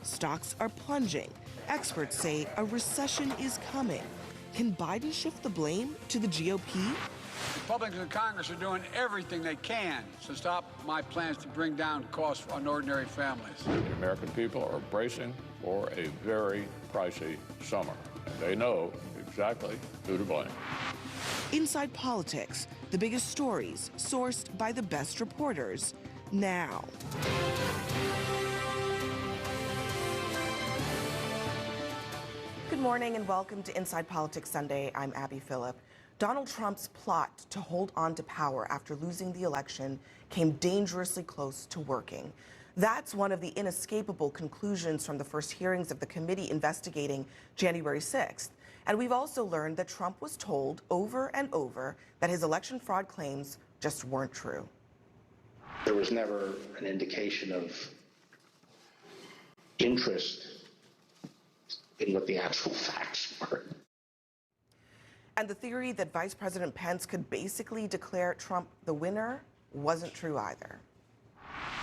Stocks are plunging. Experts say a recession is coming. Can Biden shift the blame to the GOP? Republicans in Congress are doing everything they can to stop my plans to bring down costs on ordinary families. The American people are bracing for a very pricey summer. And they know exactly who to blame. Inside Politics, the biggest stories sourced by the best reporters. Now. Good morning and welcome to Inside Politics Sunday. I'm Abby Phillip. Donald Trump's plot to hold on to power after losing the election came dangerously close to working. That's one of the inescapable conclusions from the first hearings of the committee investigating January 6th. And we've also learned that Trump was told over and over that his election fraud claims just weren't true. There was never an indication of interest in what the actual facts were. And the theory that Vice President Pence could basically declare Trump the winner wasn't true either.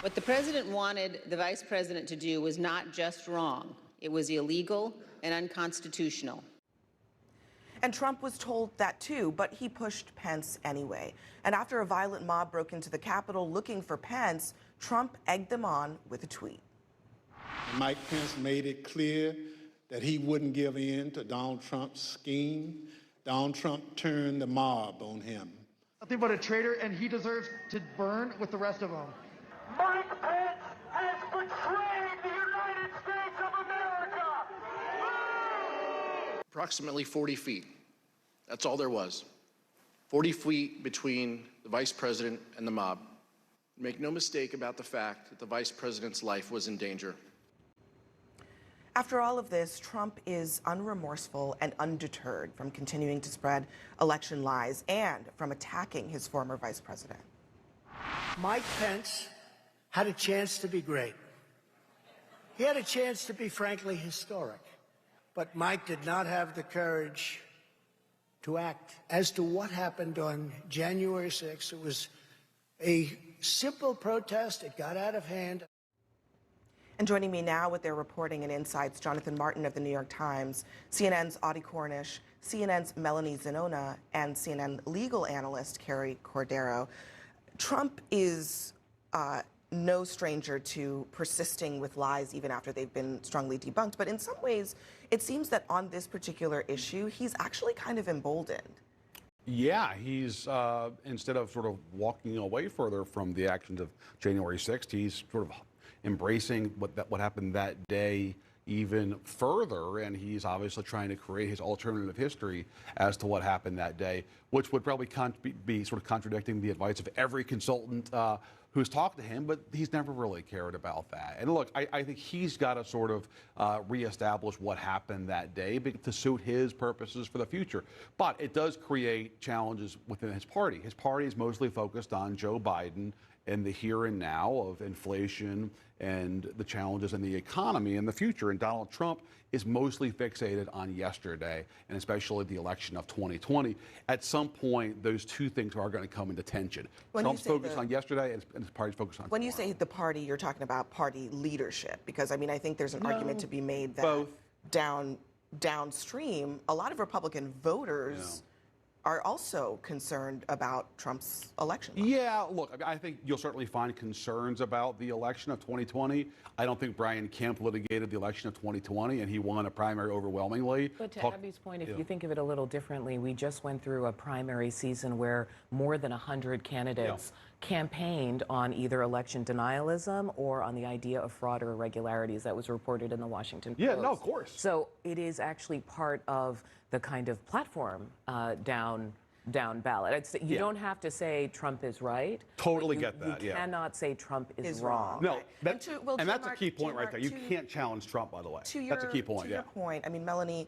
What the president wanted the vice president to do was not just wrong, it was illegal and unconstitutional. And Trump was told that too, but he pushed Pence anyway. And after a violent mob broke into the Capitol looking for Pence, Trump egged them on with a tweet. Mike Pence made it clear that he wouldn't give in to Donald Trump's scheme. Donald Trump turned the mob on him. Nothing but a traitor, and he deserves to burn with the rest of them. Mike Pence has betrayed the United States of America! Approximately 40 feet. That's all there was. 40 feet between the vice president and the mob. Make no mistake about the fact that the vice president's life was in danger. After all of this, Trump is unremorseful and undeterred from continuing to spread election lies and from attacking his former vice president. Mike Pence had a chance to be great. He had a chance to be, frankly, historic. But Mike did not have the courage to act. As to what happened on January 6th, it was a simple protest. It got out of hand. And joining me now with their reporting and insights, Jonathan Martin of the New York Times, CNN's Audie Cornish, CNN's Melanie Zanona, and CNN legal analyst Carrie Cordero. Trump is no stranger to persisting with lies even after they've been strongly debunked. But in some ways, it seems that on this particular issue, he's actually kind of emboldened. Yeah, he's, instead of sort of walking away further from the actions of January 6th, he's sort of embracing what happened that day even further, and he's obviously trying to create his alternative history as to what happened that day, which would probably be sort of contradicting the advice of every consultant who's talked to him, but he's never really cared about that. And look, I think he's got to sort of reestablish what happened that day to suit his purposes for the future. But it does create challenges within his party. His party is mostly focused on Joe Biden and the here and now of inflation and the challenges in the economy in the future. And Donald Trump is mostly fixated on yesterday, and especially the election of 2020. At some point, those two things are going to come into tension. Trump's focused on yesterday, and his party's focused on When tomorrow. you say the party, you're talking about party leadership, because, I mean, I think there's an argument to be made that both. downstream, a lot of Republican voters are also concerned about Trump's election. Yeah, look, I think you'll certainly find concerns about the election of 2020. I don't think Brian Kemp litigated the election of 2020, and he won a primary overwhelmingly. But to Abby's point, if you think of it a little differently, we just went through a primary season where more than 100 candidates campaigned on either election denialism or on the idea of fraud or irregularities that was reported in the Washington Post. Yeah, no, of course. So it is actually part of the kind of platform down ballot. You don't have to say Trump is right. Totally get that, You cannot say Trump is wrong. No, and that's a key point right there. You can't challenge Trump, by the way. That's a key point, To your point, I mean, Melanie,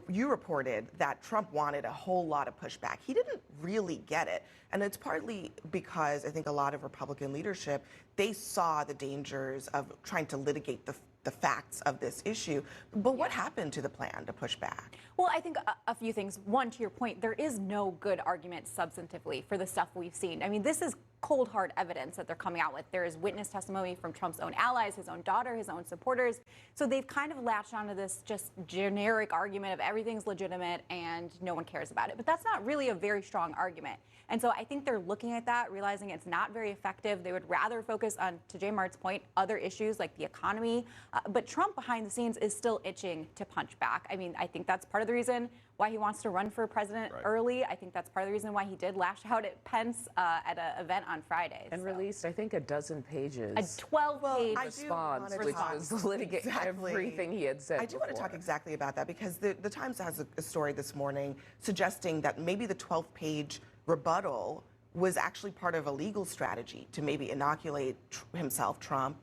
you reported that Trump wanted a whole lot of pushback. He didn't really get it. And it's partly because I think a lot of Republican leadership, they saw the dangers of trying to litigate the facts of this issue. But what happened to the plan to push back? Well, I think a few things. One, to your point, there is no good argument substantively for the stuff we've seen. I mean, this is cold, hard evidence that they're coming out with. There is witness testimony from Trump's own allies, his own daughter, his own supporters. So they've kind of latched onto this just generic argument of everything's legitimate and no one cares about it. But that's not really a very strong argument. And so I think they're looking at that, realizing it's not very effective. They would rather focus on, to Jay Mart's point, other issues like the economy. But Trump behind the scenes is still itching to punch back. I mean, I think that's part of the reason why he wants to run for president early. I think that's part of the reason why he did lash out at Pence at an event on Friday. And released, I think, a dozen pages. A 12-page response, which was litigating everything he had said I do want to talk exactly about that because the Times has a story this morning suggesting that maybe the 12-page rebuttal was actually part of a legal strategy to maybe inoculate himself, Trump,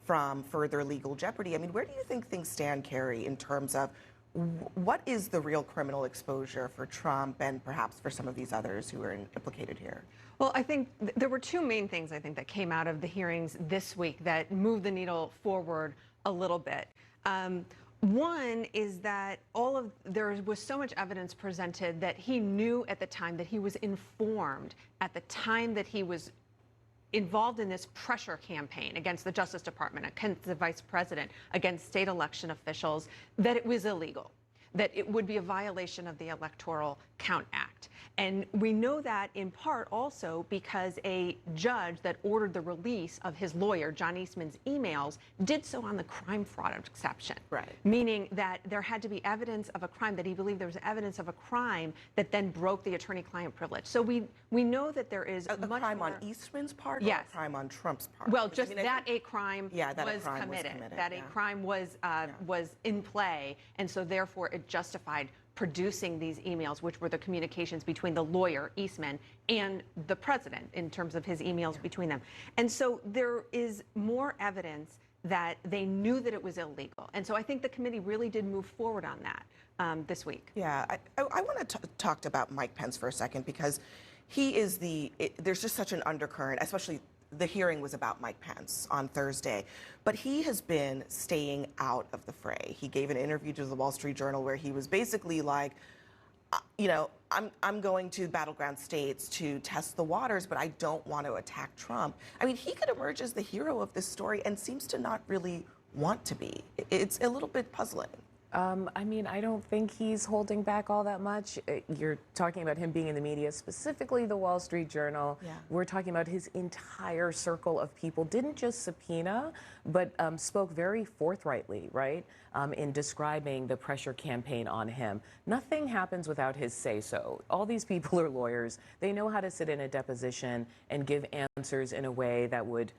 from further legal jeopardy. I mean, where do you think things stand, Carrie, in terms of what is the real criminal exposure for Trump and perhaps for some of these others who are implicated here? Well, I think there were two main things, I think, that came out of the hearings this week that moved the needle forward a little bit. One is that there was so much evidence presented that he knew at the time, that he was informed at the time that he was involved in this pressure campaign against the Justice Department, against the vice president, against state election officials, that it was illegal, that it would be a violation of the Electoral Count Act. And we know that in part also because a judge that ordered the release of his lawyer, John Eastman's emails, did so on the crime fraud exception. Right. Meaning that there had to be evidence of a crime, that he believed there was evidence of a crime that then broke the attorney-client privilege. So we know that there is a crime on Eastman's part or yes. a crime on Trump's part? Well, just a crime was committed. That yeah. a crime was in play, and so therefore it justified producing these emails, which were the communications between the lawyer, Eastman, and the president in terms of his emails between them. And so there is more evidence that they knew that it was illegal. And so I think the committee really did move forward on that this week. Yeah, I want to talk about Mike Pence for a second because he is there's just such an undercurrent, especially the hearing was about Mike Pence on Thursday, but he has been staying out of the fray. He gave an interview to the Wall Street Journal where he was basically like, you know, I'm going to battleground states to test the waters, but I don't want to attack Trump. I mean, he could emerge as the hero of this story and seems to not really want to be. It's a little bit puzzling. I mean, I don't think he's holding back all that much. You're talking about him being in the media, specifically the Wall Street Journal. Yeah. We're talking about his entire circle of people didn't just subpoena, but spoke very forthrightly, right, in describing the pressure campaign on him. Nothing happens without his say-so. All these people are lawyers. They know how to sit in a deposition and give answers in a way that would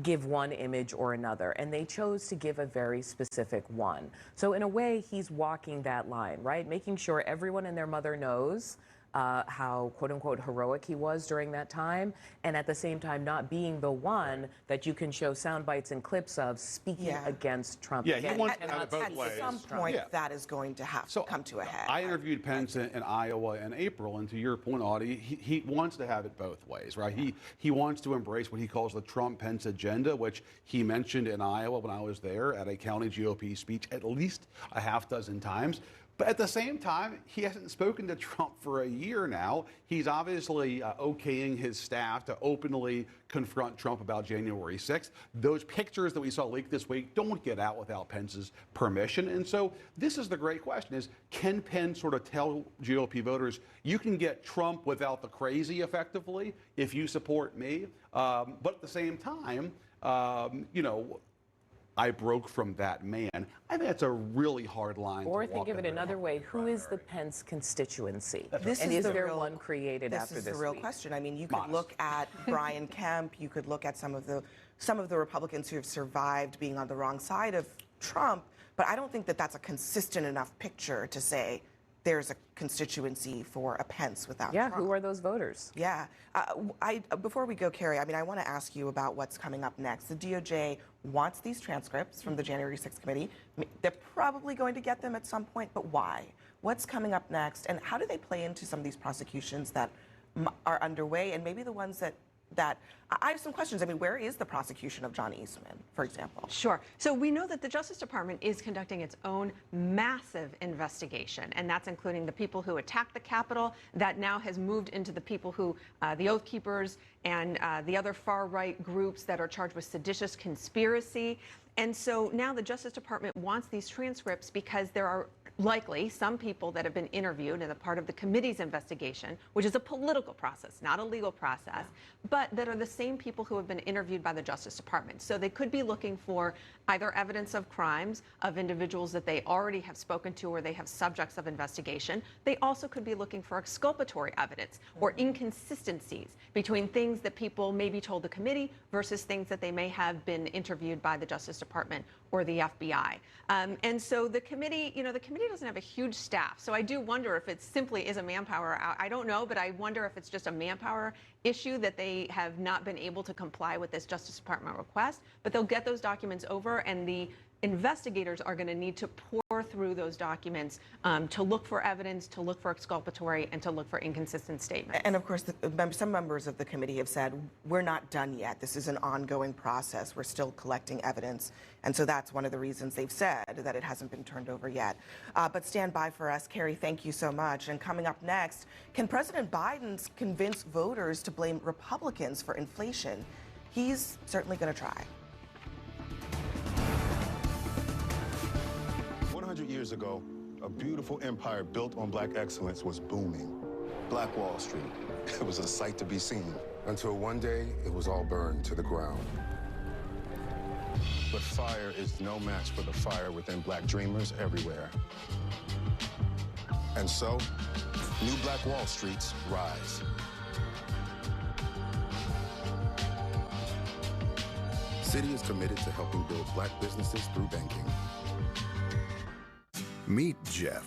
give one image or another, and they chose to give a very specific one. So in a way, he's walking that line, right? Making sure everyone and their mother knows how quote-unquote heroic he was during that time, and at the same time not being the one that you can show sound bites and clips of speaking against Trump. Yeah, he wants to have it both ways. At some point, that is going to have to come to a head. I interviewed Pence in Iowa in April, and to your point, Audie, he wants to have it both ways, right? He wants to embrace what he calls the Trump-Pence agenda, which he mentioned in Iowa when I was there at a county GOP speech at least a half dozen times. But at the same time, he hasn't spoken to Trump for a year now. He's obviously okaying his staff to openly confront Trump about January 6th. Those pictures that we saw leaked this week don't get out without Pence's permission. And so this is the great question is, can Pence sort of tell GOP voters, you can get Trump without the crazy effectively if you support me? But at the same time, you know, I broke from that man. I think that's a really hard line to walk. Or think of it another way, who is the Pence constituency? And is there one created after this? This is the real question. I mean, you could look at Brian Kemp, you could look at some of the Republicans who have survived being on the wrong side of Trump, but I don't think that that's a consistent enough picture to say there's a constituency for a Pence without Trump. Who are those voters? Yeah. Before we go, Carrie, I mean, I want to ask you about what's coming up next. The DOJ wants these transcripts from the January 6th committee. They're probably going to get them at some point, but why? What's coming up next, and how do they play into some of these prosecutions that are underway, and maybe the ones that that I have some questions. I mean, where is the prosecution of John Eastman, for example? Sure. So we know that the Justice Department is conducting its own massive investigation, and that's including the people who attacked the Capitol. That now has moved into the people who, the Oath Keepers and the other far-right groups that are charged with seditious conspiracy. And so now the Justice Department wants these transcripts because there are likely some people that have been interviewed in the part of the committee's investigation, which is a political process, not a legal process, but that are the same people who have been interviewed by the Justice Department. So they could be looking for either evidence of crimes of individuals that they already have spoken to or they have subjects of investigation. They also could be looking for exculpatory evidence or inconsistencies between things that people maybe told the committee versus things that they may have been interviewed by the Justice Department or the FBI. And so the committee, the committee doesn't have a huge staff. So I do wonder if it simply is a manpower. I don't know, but I wonder if it's just a manpower issue that they have not been able to comply with this Justice Department request. But they'll get those documents over, and the investigators are going to need to pour through those documents to look for evidence, to look for exculpatory, and to look for inconsistent statements. And of course, some members of the committee have said, we're not done yet. This is an ongoing process. We're still collecting evidence. And so that's one of the reasons they've said that it hasn't been turned over yet. But stand by for us. Carrie, thank you so much. And coming up next, can President Biden convince voters to blame Republicans for inflation? He's certainly going to try. 100 years ago, a beautiful empire built on black excellence was booming. Black Wall Street. It was a sight to be seen. Until one day, it was all burned to the ground. But fire is no match for the fire within black dreamers everywhere. And so, new Black Wall Streets rise. Citi is committed to helping build black businesses through banking. Meet Jeff.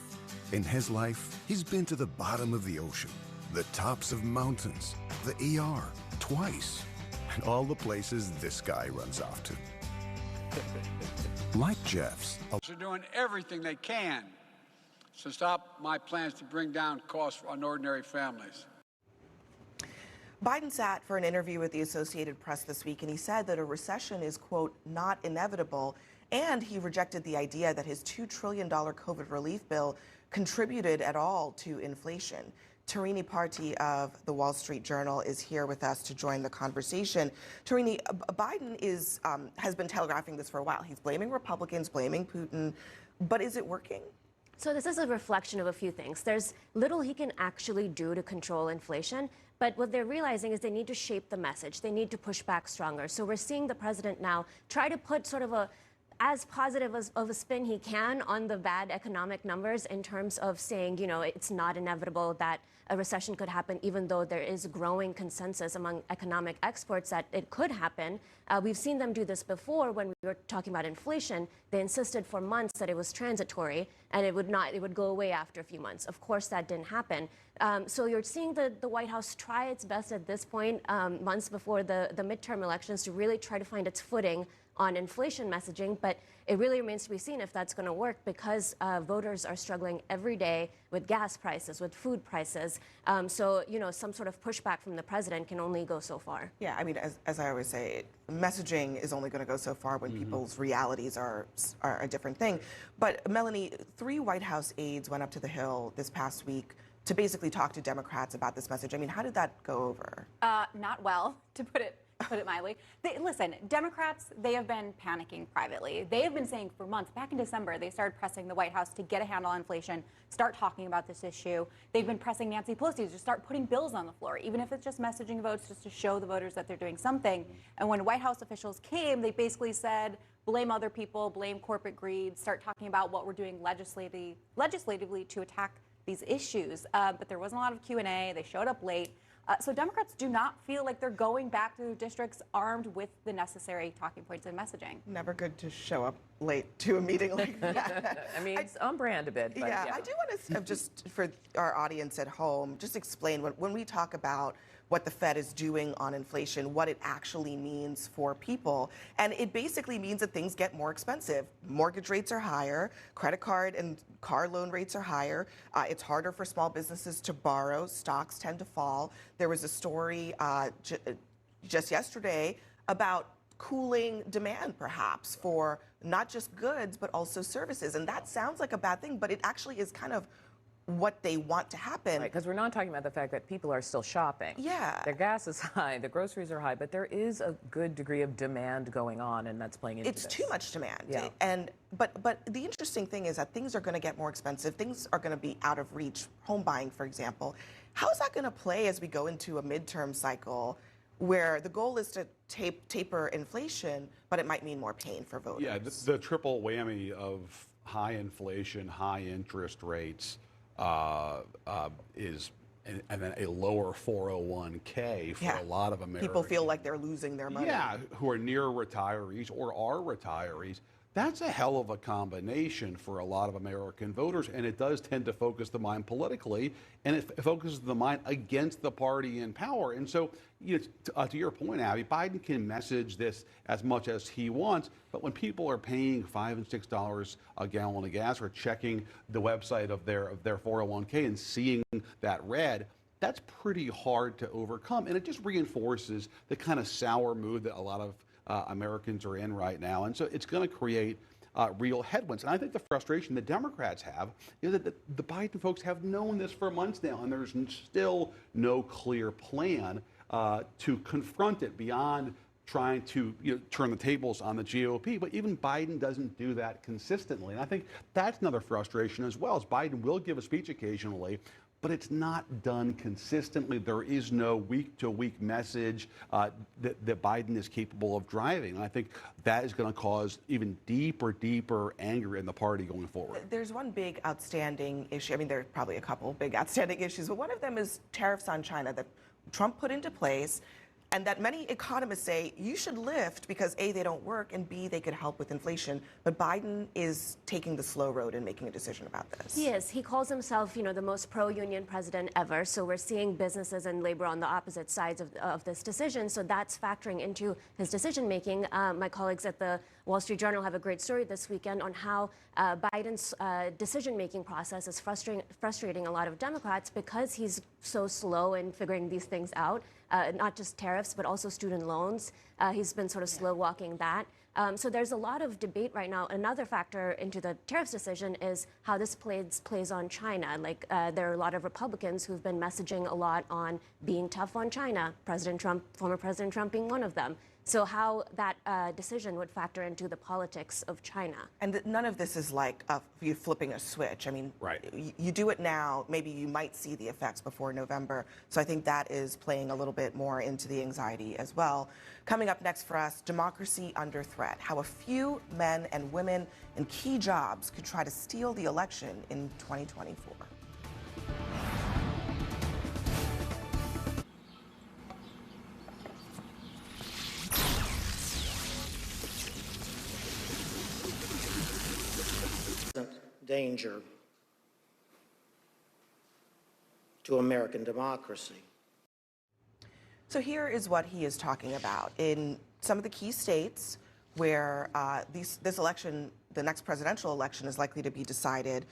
In his life, he's been to the bottom of the ocean, the tops of mountains, the ER, twice, and all the places this guy runs off to. Like Jeff's. They're doing everything they can to stop my plans to bring down costs on ordinary families. Biden sat for an interview with the Associated Press this week, and he said that a recession is, quote, not inevitable. And he rejected the idea that his $2 trillion COVID relief bill contributed at all to inflation. Tarini Parti of the Wall Street Journal is here with us to join the conversation. Tarini, Biden has been telegraphing this for a while. He's blaming Republicans, blaming Putin, but is it working? So this is a reflection of a few things. There's little he can actually do to control inflation, but what they're realizing is they need to shape the message. They need to push back stronger. So we're seeing the president now try to put sort of as positive of a spin he can on the bad economic numbers in terms of saying, it's not inevitable that a recession could happen, even though there is growing consensus among economic experts that it could happen. We've seen them do this before when we were talking about inflation. They insisted for months that it was transitory and it would go away after a few months. Of course, that didn't happen. So you're seeing the White House try its best at this point, months before the midterm elections, to really try to find its footing on inflation messaging, but it really remains to be seen if that's going to work because voters are struggling every day with gas prices, with food prices. So, some sort of pushback from the president can only go so far. Yeah, I mean, as I always say, messaging is only going to go so far when people's realities are a different thing. But Melanie, 3 White House aides went up to the Hill this past week to basically talk to Democrats about this message. I mean, how did that go over? Not well, to put it mildly. Listen, Democrats, they have been panicking privately. They have been saying for months, back in December, they started pressing the White House to get a handle on inflation, start talking about this issue. They've been pressing Nancy Pelosi to start putting bills on the floor, even if it's just messaging votes, just to show the voters that they're doing something. And when White House officials came, they basically said, blame other people, blame corporate greed, start talking about what we're doing legislatively to attack these issues. But there wasn't a lot of Q&A. They showed up late. So Democrats do not feel like they're going back to their districts armed with the necessary talking points and messaging. Never good to show up late to a meeting like that. I mean, it's on brand a bit. But yeah, I do want to just for our audience at home, just explain when we talk about what the Fed is doing on inflation, what it actually means for people. And it basically means that things get more expensive. Mortgage rates are higher, credit card and car loan rates are higher. It's harder for small businesses to borrow. Stocks tend to fall. There was a story just yesterday about cooling demand, perhaps, for not just goods, but also services. And that sounds like a bad thing, but it actually is kind of what they want to happen. Right, because we're not talking about the fact that people are still shopping. Yeah. Their gas is high, the groceries are high, but there is a good degree of demand going on, and that's playing into It's this. too much demand. Yeah. But the interesting thing is that things are going to get more expensive. Things are going to be out of reach. Home buying, for example. How is that going to play as we go into a midterm cycle where the goal is to taper inflation, but it might mean more pain for voters? Yeah, the triple whammy of high inflation, high interest rates, is and then a lower 401k for a lot of Americans. People feel like they're losing their money. Yeah, who are near retirees or are retirees. That's a hell of a combination for a lot of American voters, and it does tend to focus the mind politically, and it focuses the mind against the party in power. And so, to your point, Abby, Biden can message this as much as he wants, but when people are paying $5 and $6 a gallon of gas or checking the website of their 401k and seeing that red, that's pretty hard to overcome, and it just reinforces the kind of sour mood that a lot of Americans are in right now. And so it's going to create real headwinds. And I think the frustration the Democrats have is that the Biden folks have known this for months now, and there's still no clear plan to confront it beyond trying to turn the tables on the GOP. But even Biden doesn't do that consistently. And I think that's another frustration as well, is Biden will give a speech occasionally, but it's not done consistently. There is no week-to-week message that Biden is capable of driving. And I think that is going to cause even deeper anger in the party going forward. There's one big outstanding issue. I mean, there are probably a couple big outstanding issues, but one of them is tariffs on China that Trump put into place, and that many economists say you should lift because A, they don't work, and B, they could help with inflation. But Biden is taking the slow road and making a decision about this. He is. He calls himself, the most pro-union president ever. So we're seeing businesses and labor on the opposite sides of this decision. So that's factoring into his decision making. My colleagues at the Wall Street Journal have a great story this weekend on how Biden's decision-making process is frustrating a lot of Democrats because he's so slow in figuring these things out. Not just tariffs, but also student loans. He's been sort of slow walking that. So there's a lot of debate right now. Another factor into the tariffs decision is how this plays on China. Like there are a lot of Republicans who've been messaging a lot on being tough on China, President Trump, former President Trump being one of them. So how that decision would factor into the politics of China. And none of this is like you flipping a switch. I mean, you do it now, maybe you might see the effects before November. So I think that is playing a little bit more into the anxiety as well. Coming up next for us, democracy under threat, how a few men and women in key jobs could try to steal the election in 2024. Danger to American democracy. So here is what he is talking about. In some of the key states where this election, the next presidential election, is likely to be decided,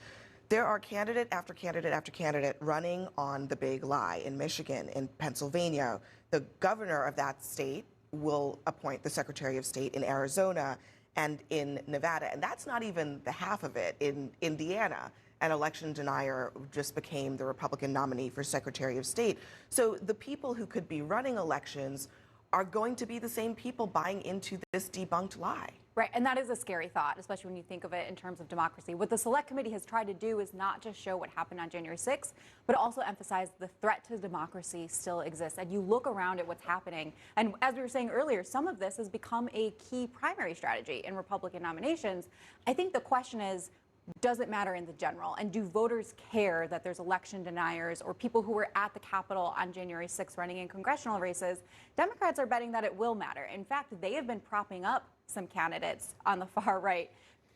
there are candidate after candidate after candidate running on the big lie. In Michigan, in Pennsylvania, the governor of that state will appoint the Secretary of State. In Arizona and in Nevada. And that's not even the half of it. In Indiana, an election denier just became the Republican nominee for Secretary of State. So the people who could be running elections are going to be the same people buying into this debunked lie. Right, and that is a scary thought, especially when you think of it in terms of democracy. What the Select Committee has tried to do is not just show what happened on January 6th, but also emphasize the threat to democracy still exists. And you look around at what's happening, and as we were saying earlier, some of this has become a key primary strategy in Republican nominations. I think the question is, does it matter in the general? And do voters care that there's election deniers or people who were at the Capitol on January 6th running in congressional races? Democrats are betting that it will matter. In fact, they have been propping up some candidates on the far right,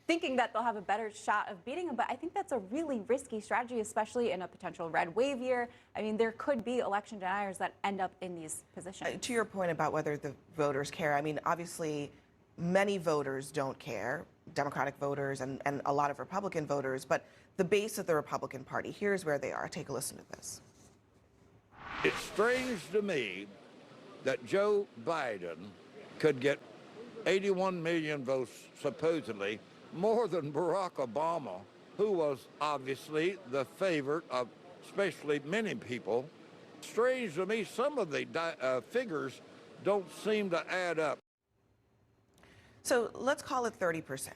thinking that they'll have a better shot of beating them. But I think that's a really risky strategy, especially in a potential red wave year. I mean, there could be election deniers that end up in these positions. To your point about whether the voters care, I mean, obviously, many voters don't care, Democratic voters and a lot of Republican voters, but the base of the Republican Party, here's where they are. Take a listen to this. It's strange to me that Joe Biden could get 81 million votes, supposedly, more than Barack Obama, who was obviously the favorite of especially many people. Strange to me, some of the figures don't seem to add up. So let's call it 30%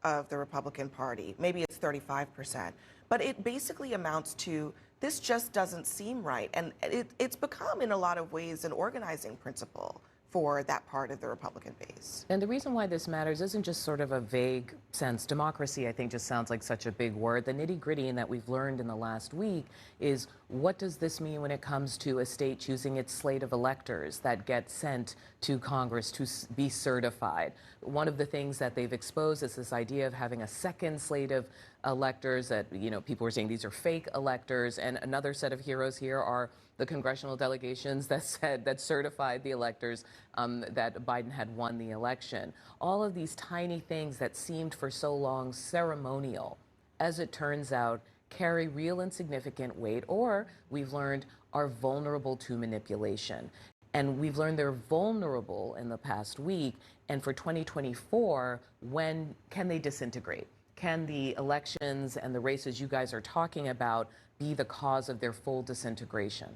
of the Republican Party. Maybe it's 35%. But it basically amounts to this just doesn't seem right. And it's become, in a lot of ways, an organizing principle for that part of the Republican base. And the reason why this matters isn't just sort of a vague sense. Democracy, I think, just sounds like such a big word. The nitty-gritty, and that we've learned in the last week, is what does this mean when it comes to a state choosing its slate of electors that get sent to Congress to be certified? One of the things that they've exposed is this idea of having a second slate of electors that, you know, people are saying these are fake electors, and another set of heroes here are the congressional delegations that certified the electors that Biden had won the election. All of these tiny things that seemed for so long ceremonial, as it turns out, carry real and significant weight, or we've learned are vulnerable to manipulation. And we've learned they're vulnerable in the past week. And for 2024, when can they disintegrate? Can the elections and the races you guys are talking about be the cause of their full disintegration?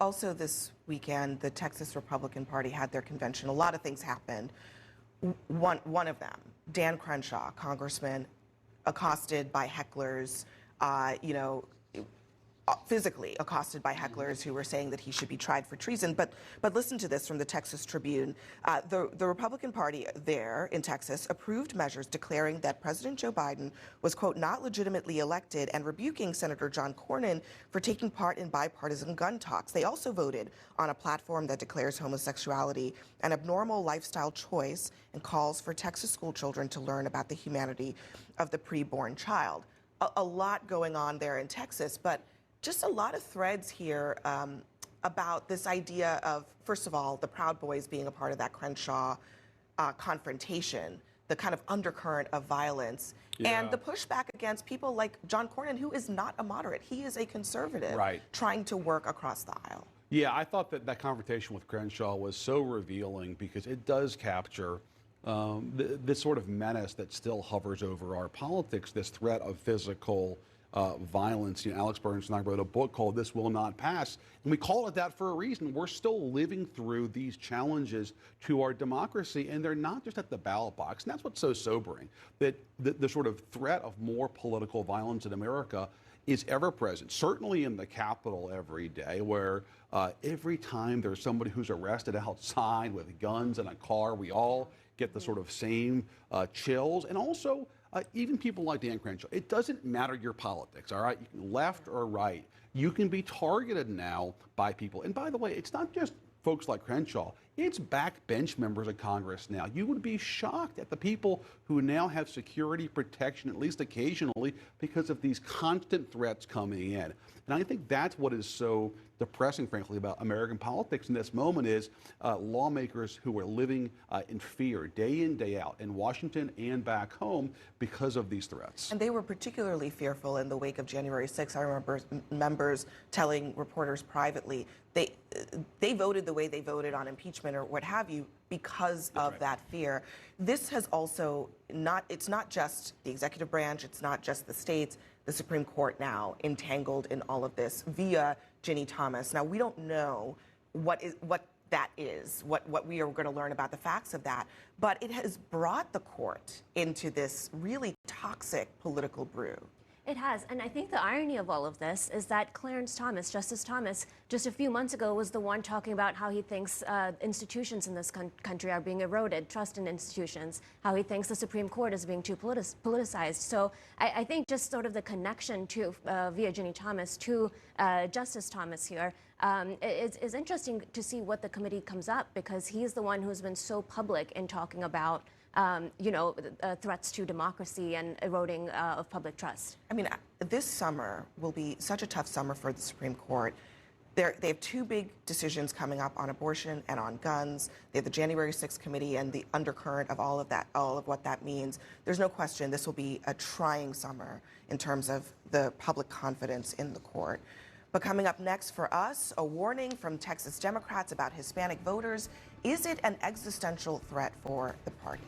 Also this weekend, the Texas Republican Party had their convention. A lot of things happened. One of them, Dan Crenshaw, congressman, accosted by hecklers, physically accosted by hecklers who were saying that he should be tried for treason. But listen to this from the Texas Tribune. The Republican Party there in Texas approved measures declaring that President Joe Biden was, quote, not legitimately elected, and rebuking Senator John Cornyn for taking part in bipartisan gun talks. They also voted on a platform that declares homosexuality an abnormal lifestyle choice and calls for Texas school children to learn about the humanity of the preborn child. A lot going on there in Texas, but just a lot of threads here about this idea of, first of all, the Proud Boys being a part of that Crenshaw confrontation, the kind of undercurrent of violence, and the pushback against people like John Cornyn, who is not a moderate. He is a conservative trying to work across the aisle. Yeah, I thought that confrontation with Crenshaw was so revealing because it does capture this sort of menace that still hovers over our politics, this threat of physical violence. You know, Alex Burns and I wrote a book called This Will Not Pass, and we call it that for a reason. We're still living through these challenges to our democracy, and they're not just at the ballot box. And that's what's so sobering, that the sort of threat of more political violence in America is ever present, certainly in the Capitol every day, where every time there's somebody who's arrested outside with guns in a car, we all get the sort of same chills. And also, even people like Dan Crenshaw, it doesn't matter your politics, all right? You can left or right. You can be targeted now by people. And by the way, it's not just folks like Crenshaw. It's backbench members of Congress now. You would be shocked at the people who now have security protection, at least occasionally, because of these constant threats coming in. And I think that's what is so depressing, frankly, about American politics in this moment is lawmakers who are living in fear day in, day out in Washington and back home because of these threats. And they were particularly fearful in the wake of January 6th. I remember members telling reporters privately they voted the way they voted on impeachment or what have you because of that fear. This has also it's not just the executive branch, it's not just the states, the Supreme Court now entangled in all of this via Ginny Thomas. Now, we don't know what that is, what we are going to learn about the facts of that, but it has brought the court into this really toxic political brew. It has, and I think the irony of all of this is that Clarence Thomas, Justice Thomas, just a few months ago was the one talking about how he thinks institutions in this country are being eroded, trust in institutions, how he thinks the Supreme Court is being too politicized. So I think just sort of the connection to, via Ginny Thomas to Justice Thomas here is interesting to see what the committee comes up, because he's the one who's been so public in talking about threats to democracy and eroding of public trust. I mean, this summer will be such a tough summer for the Supreme Court. They have two big decisions coming up on abortion and on guns. They have the January 6th committee and the undercurrent of all of what that means. There's no question this will be a trying summer in terms of the public confidence in the court. But coming up next for us, a warning from Texas Democrats about Hispanic voters. Is it an existential threat for the party?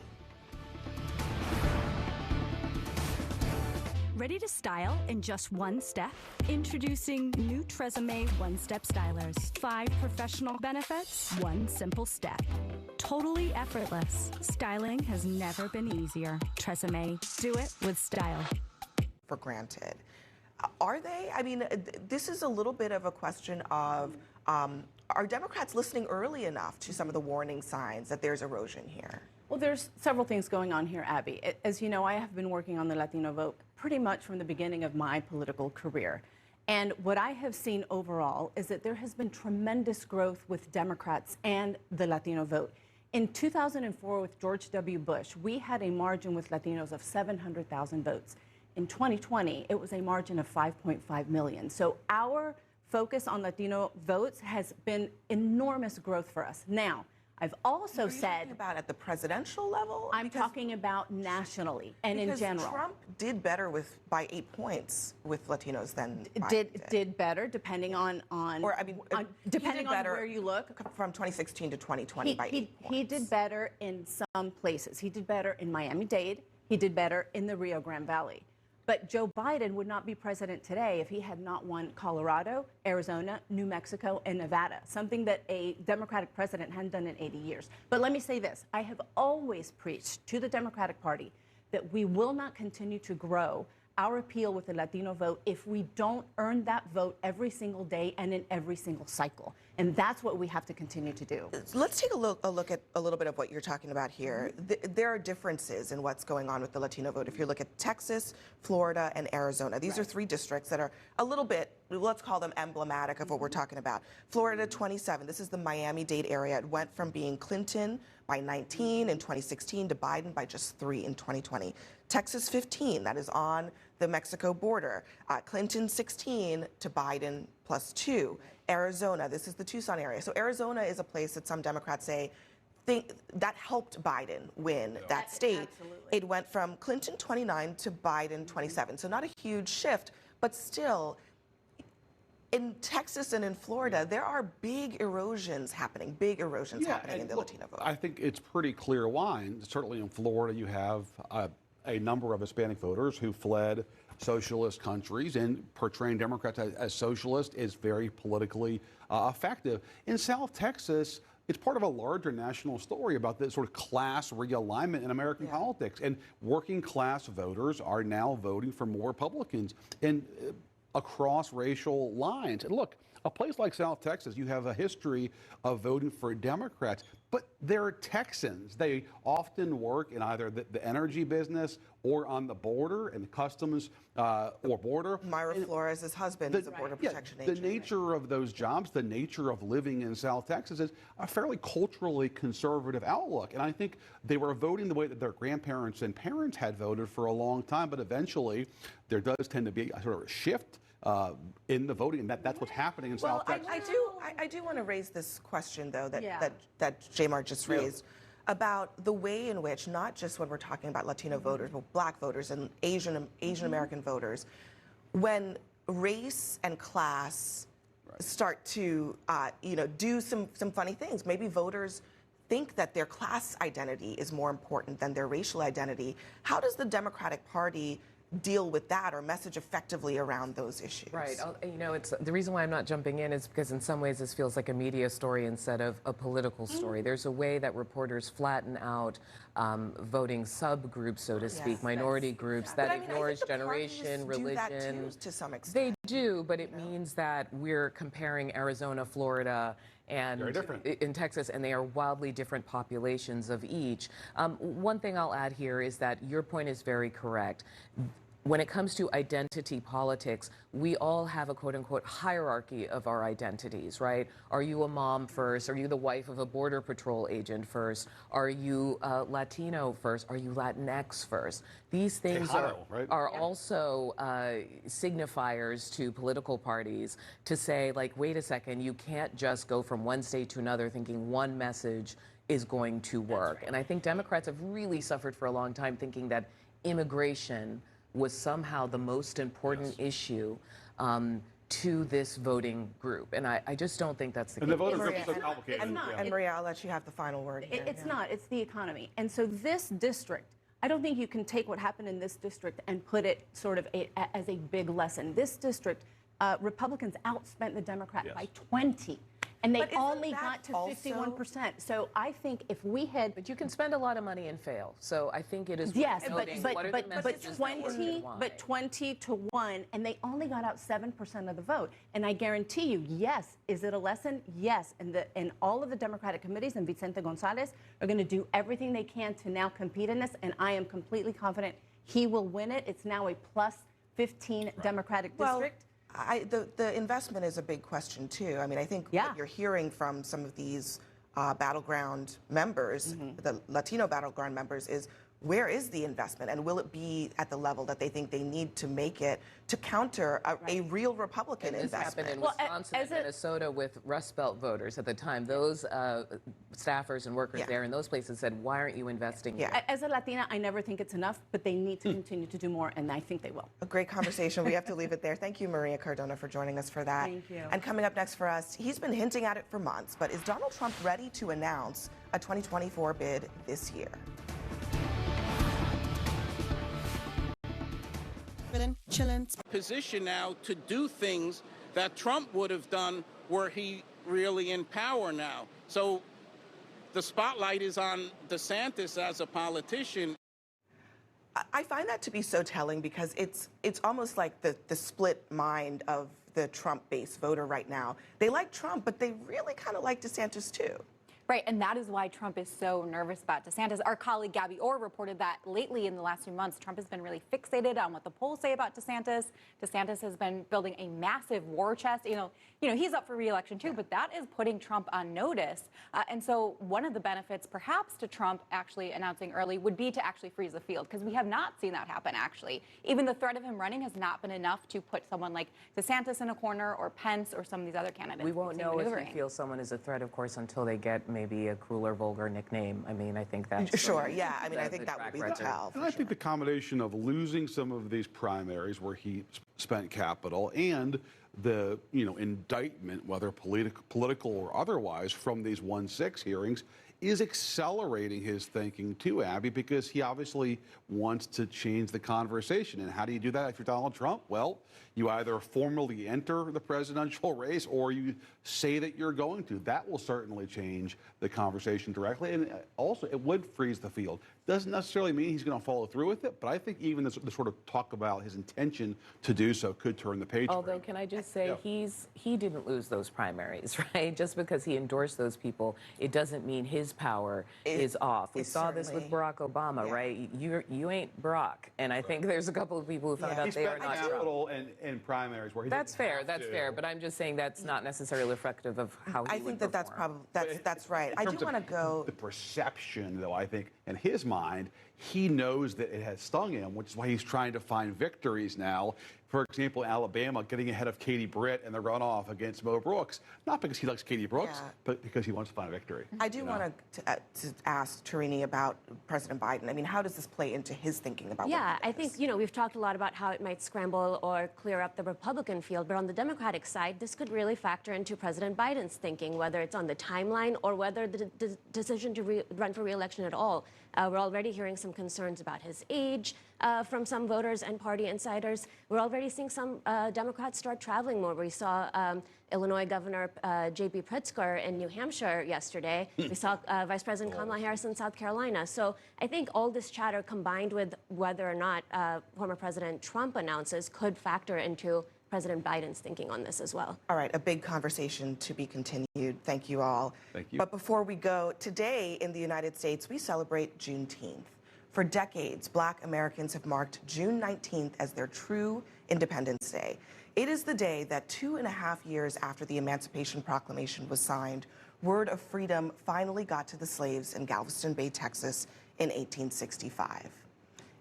Ready to style in just one step? Introducing new Tresemme One-Step Stylers. 5 professional benefits, 1 simple step. Totally effortless. Styling has never been easier. Tresemme, do it with style. For granted. Are they? I mean, this is a little bit of a question of, are Democrats listening early enough to some of the warning signs that there's erosion here? Well, there's several things going on here, Abby. As you know, I have been working on the Latino vote pretty much from the beginning of my political career. And what I have seen overall is that there has been tremendous growth with Democrats and the Latino vote. In 2004, with George W. Bush, we had a margin with Latinos of 700,000 votes. In 2020, it was a margin of 5.5 million. So our focus on Latino votes has been enormous growth for us. Now, I've also said about at the presidential level. I'm talking about nationally and in general. Trump did better by 8 points with Latinos than did better depending on depending on where you look. From 2016 to 2020 by 8 points. He did better in some places. He did better in Miami-Dade. He did better in the Rio Grande Valley. But Joe Biden would not be president today if he had not won Colorado, Arizona, New Mexico, and Nevada, something that a Democratic president hadn't done in 80 years. But let me say this. I have always preached to the Democratic Party that we will not continue to grow our appeal with the Latino vote if we don't earn that vote every single day and in every single cycle. And that's what we have to continue to do. Let's take a look at a little bit of what you're talking about here. There are differences in what's going on with the Latino vote. If you look at Texas, Florida, and Arizona, these are 3 districts that are a little bit, let's call them emblematic of what we're talking about. Florida, 27. This is the Miami-Dade area. It went from being Clinton by 19 in 2016 to Biden by just 3 in 2020. Texas, 15. That is on the Mexico border. Clinton, 16 to Biden plus 2. Arizona, this is the Tucson area. So Arizona is a place that some Democrats say think that helped Biden win that state. Absolutely. It went from Clinton 29 to Biden 27. So not a huge shift, but still, in Texas and in Florida, there are big erosions happening in the Latino vote. I think it's pretty clear why. Certainly in Florida, you have a number of Hispanic voters who fled socialist countries, and portraying Democrats as socialist is very politically effective. In South Texas, it's part of a larger national story about this sort of class realignment in American politics. And working class voters are now voting for more Republicans and across racial lines. And look, a place like South Texas, you have a history of voting for Democrats, but they're Texans. They often work in either the energy business or on the border and the customs or border. Myra Flores' husband is a border protection agent. The nature of those jobs, the nature of living in South Texas is a fairly culturally conservative outlook. And I think they were voting the way that their grandparents and parents had voted for a long time, but eventually there does tend to be a sort of a shift in the voting, and that's what's happening in South Texas. I do want to raise this question, though, that Jamar just raised, about the way in which, not just when we're talking about Latino voters, but Black voters and Asian American voters, when race and class start to, do some funny things. Maybe voters think that their class identity is more important than their racial identity. How does the Democratic Party deal with that or message effectively around those issues? Right. It's the reason why I'm not jumping in is because in some ways this feels like a media story instead of a political story. There's a way that reporters flatten out voting subgroups, so to speak, minority groups that ignores generation, religion. To some extent. They do, but it means that we're comparing Arizona, Florida, and in Texas, and they are wildly different populations of each. One thing I'll add here is that your point is very correct. When it comes to identity politics, we all have a quote-unquote hierarchy of our identities, right? Are you a mom first? Are you the wife of a Border Patrol agent first? Are you Latino first? Are you Latinx first? These things are also signifiers to political parties to say, like, wait a second, you can't just go from one state to another thinking one message is going to work. And I think Democrats have really suffered for a long time thinking that immigration was somehow the most important issue to this voting group. And I just don't think that's the case. And the voter group is so complicated. And Maria, I'll let you have the final word here. It's not. It's the economy. And so this district, I don't think you can take what happened in this district and put it sort of as a big lesson. This district, Republicans outspent the Democrat by 20. And they only got to 51%. So I think if we had... But you can spend a lot of money and fail. So I think it is... Yes, but 20 to 1, and they only got out 7% of the vote. And I guarantee you, yes, is it a lesson? Yes. And all of the Democratic committees and Vicente Gonzalez are going to do everything they can to now compete in this. And I am completely confident he will win it. It's now a plus 15 Democratic district. The investment is a big question, too. I mean, I think what you're hearing from some of these battleground members, the Latino battleground members, is where is the investment, and will it be at the level that they think they need to make it to counter a real Republican this investment? happened in Wisconsin and Minnesota with Rust Belt voters at the time. Those staffers and workers there in those places said, why aren't you investing? As a Latina, I never think it's enough, but they need to continue to do more, and I think they will. A great conversation. We have to leave it there. Thank you, Maria Cardona, for joining us for that. Thank you. And coming up next for us, he's been hinting at it for months, but is Donald Trump ready to announce a 2024 bid this year? Position now to do things that Trump would have done were he really in power now. So the spotlight is on DeSantis as a politician. I find that to be so telling because it's almost like the split mind of the Trump-based voter right now. They like Trump, but they really kind of like DeSantis too. Right, and that is why Trump is so nervous about DeSantis. Our colleague Gabby Orr reported that lately in the last few months, Trump has been really fixated on what the polls say about DeSantis. DeSantis has been building a massive war chest. You know, he's up for re-election too, but that is putting Trump on notice. And so one of the benefits perhaps to Trump actually announcing early would be to actually freeze the field, because we have not seen that happen actually. Even the threat of him running has not been enough to put someone like DeSantis in a corner, or Pence, or some of these other candidates. We won't know if he feels someone is a threat, of course, until they get maybe a cruel, vulgar nickname. I mean, I think that's... Sure, yeah. I mean, I think that would be the tell. And I think the combination of losing some of these primaries where he spent capital and the, indictment, whether political or otherwise, from these 1-6 hearings is accelerating his thinking too, Abby, because he obviously wants to change the conversation. And how do you do that if you're Donald Trump? Well, you either formally enter the presidential race or you say that you're going to. That will certainly change the conversation directly. And also, it would freeze the field. Doesn't necessarily mean he's going to follow through with it, but I think even the sort of talk about his intention to do so could turn the page. Although, can I just say, he didn't lose those primaries, right? Just because he endorsed those people, it doesn't mean his power is off. We saw this with Barack Obama, right? You ain't Barack. And I think there's a couple of people who found out they are not Trump. And primaries where he that's fair, but I'm just saying that's not necessarily reflective of how he would perform. That's probably, that's right. I do want to go... The perception, though, I think, in his mind, he knows that it has stung him, which is why he's trying to find victories now. For example, Alabama getting ahead of Katie Britt in the runoff against Mo Brooks, not because he likes Katie Brooks, but because he wants to find a victory. I do want to ask Tarini about President Biden. I mean, how does this play into his thinking about I think, we've talked a lot about how it might scramble or clear up the Republican field, but on the Democratic side, this could really factor into President Biden's thinking, whether it's on the timeline or whether the decision to run for re-election at all. We're already hearing some concerns about his age from some voters and party insiders. We're already seeing some Democrats start traveling more. We saw Illinois Governor J.B. Pritzker in New Hampshire yesterday. We saw Vice President Kamala Harris in South Carolina. So I think all this chatter combined with whether or not former President Trump announces could factor into President Biden's thinking on this as well. All right, a big conversation to be continued. Thank you all. Thank you. But before we go, today in the United States, we celebrate Juneteenth. For decades, Black Americans have marked June 19th as their true Independence Day. It is the day that 2.5 years after the Emancipation Proclamation was signed, word of freedom finally got to the slaves in Galveston Bay, Texas in 1865.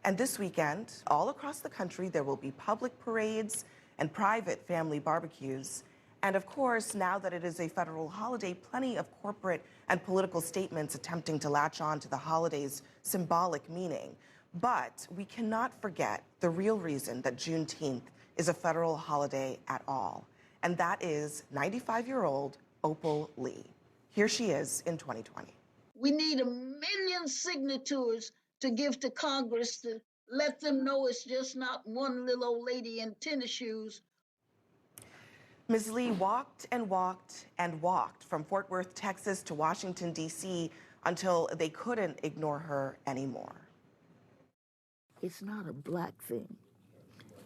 And this weekend, all across the country, there will be public parades and private family barbecues. And of course, now that it is a federal holiday, plenty of corporate and political statements attempting to latch on to the holiday's symbolic meaning. But we cannot forget the real reason that Juneteenth is a federal holiday at all. and that is 95-year-old Opal Lee. Here she is in 2020. We need 1 million signatures to give to Congress to let them know it's just not one little old lady in tennis shoes. Ms. Lee walked and walked and walked from Fort Worth, Texas to Washington, D.C. until they couldn't ignore her anymore. It's not a black thing.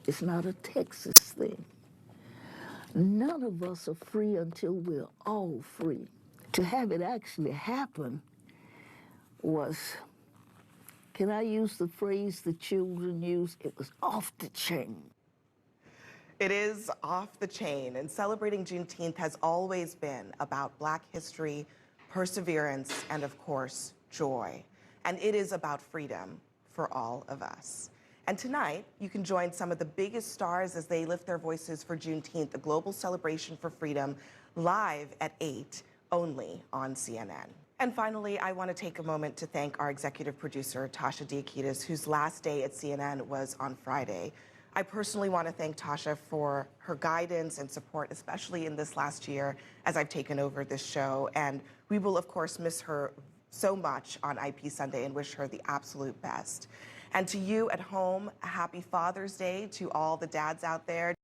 It's not a Texas thing. None of us are free until we're all free. To have it actually happen was, can I use the phrase the children use? It was off the chain. It is off the chain, and celebrating Juneteenth has always been about Black history, perseverance, and of course, joy. And it is about freedom for all of us. And tonight, you can join some of the biggest stars as they lift their voices for Juneteenth, a global celebration for freedom, live at 8, only on CNN. And finally, I want to take a moment to thank our executive producer, Tasha Diakitis, whose last day at CNN was on Friday. I personally want to thank Tasha for her guidance and support, especially in this last year as I've taken over this show. And we will, of course, miss her so much on IP Sunday and wish her the absolute best. And to you at home, a happy Father's Day to all the dads out there.